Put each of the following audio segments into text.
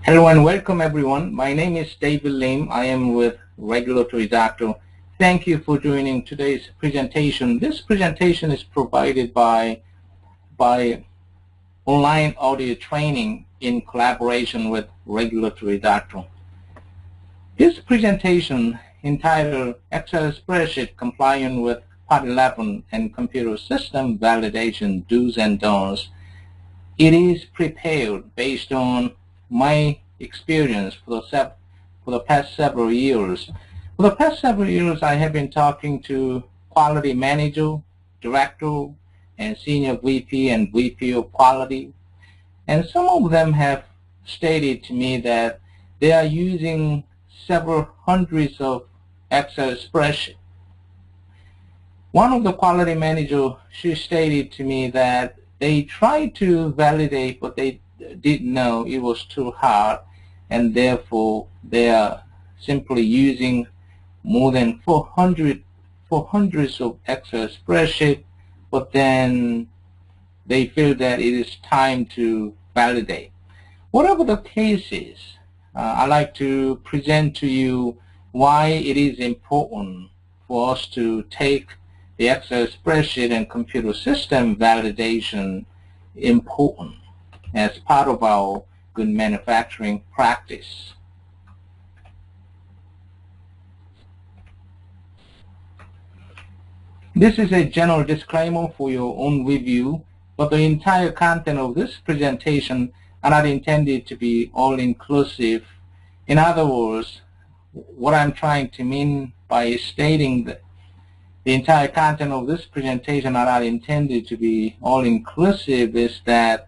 Hello and welcome everyone. My name is David Lim. I am with Regulatory Doctor. Thank you for joining today's presentation. This presentation is provided by online audio training in collaboration with Regulatory Doctor. This presentation entitled Excel Spreadsheet Compliant with Part 11 and Computer System Validation Do's and Don'ts. It is prepared based on my experience for the past several years. For the past several years, I have been talking to quality manager, director, and senior VP and VP of quality. And some of them have stated to me that they are using several hundreds of Excel spreadsheets. One of the quality managers, she stated to me that they tried to validate, but they didn't know it was too hard, and therefore they are simply using more than 400 of Excel spreadsheets, but then they feel that it is time to validate. Whatever the case is, I'd like to present to you why it is important for us to take the Excel spreadsheet and computer system validation important as part of our good manufacturing practice. This is a general disclaimer for your own review, but the entire content of this presentation are not intended to be all-inclusive. In other words, what I'm trying to mean by stating that the entire content of this presentation are not intended to be all-inclusive is that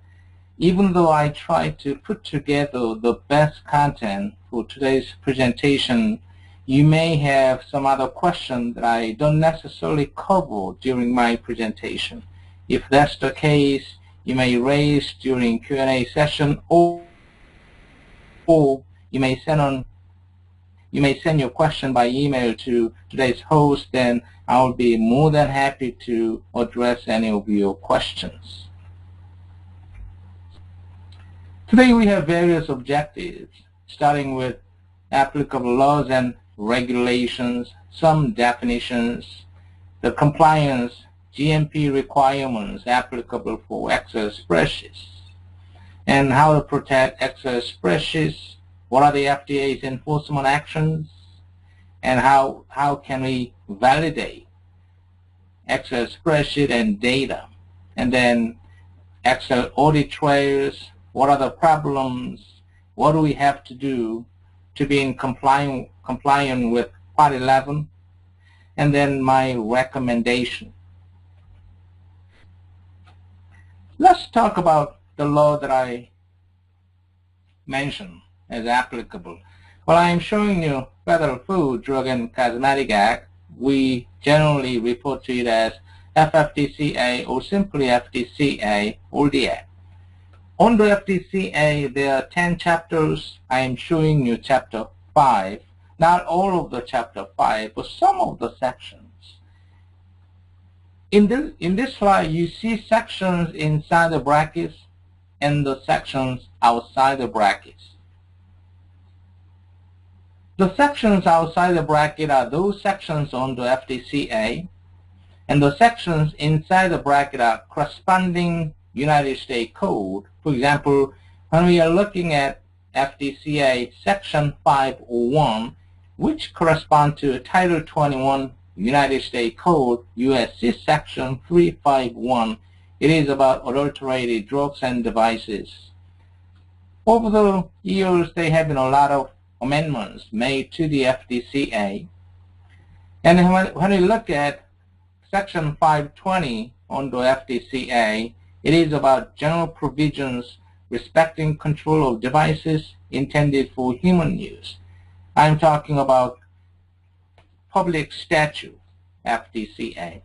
even though I try to put together the best content for today's presentation, you may have some other questions that I don't necessarily cover during my presentation. If that's the case, you may raise during Q&A session, or you may send your question by email to today's host, and I'll be more than happy to address any of your questions. Today we have various objectives, starting with applicable laws and regulations, some definitions, the compliance, GMP requirements applicable for Excel spreadsheets, and how to protect Excel spreadsheets, what are the FDA's enforcement actions, and how can we validate Excel spreadsheet and data, and then Excel audit trails. What are the problems? What do we have to do to be in compliant with Part 11? And then my recommendation. Let's talk about the law that I mentioned as applicable. Well, I am showing you Federal Food, Drug, and Cosmetic Act. We generally refer to it as FFDCA or simply FDCA or the Act. Under FDCA, there are 10 chapters. I am showing you Chapter 5. Not all of the Chapter 5, but some of the sections. In this slide, you see sections inside the brackets and the sections outside the brackets. The sections outside the bracket are those sections under FDCA, and the sections inside the bracket are corresponding United States Code. For example, when we are looking at FDCA Section 501, which corresponds to Title 21 United States Code, USC Section 351, it is about adulterated drugs and devices. Over the years, there have been a lot of amendments made to the FDCA. And when we look at Section 520 under FDCA, it is about general provisions respecting control of devices intended for human use. I'm talking about Public Statute, FDCA.